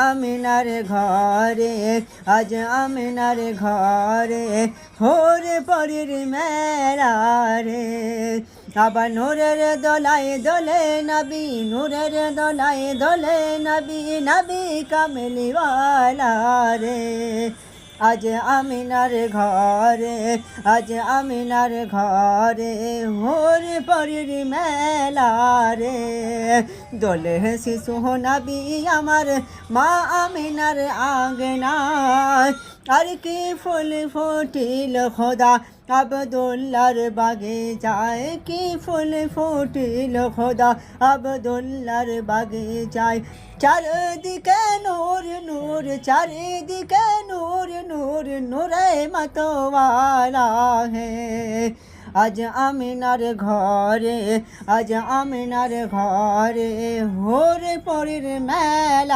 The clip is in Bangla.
আমিনার ঘরে আজ আমিনার ঘরে হোরে পরের মেলা রে। আবার নূরের দোলায় দোলে নবী, নূরের দোলায় দোলে নবী, নবী কামলিওয়ালা রে। আজ আমিনার ঘরে আজ আমিনার ঘরে হোরে পরের মেলা রে। দোলে শিশু নবী আমার মা আমিনার আঙ্গনায়। আর কি ফুল ফুটিল খোদা আবদুল্লার বাগে যায়, কি ফুল ফুটিল খোদা আবদুল্লার বাগে যায়। চারিদিকে নূর নূর, চারিদিকে নূর নূর, নূরে মতওয়ালা হে। আজ আমিনার ঘরে আজ আমিনার ঘরে হোরে পরের মেলা।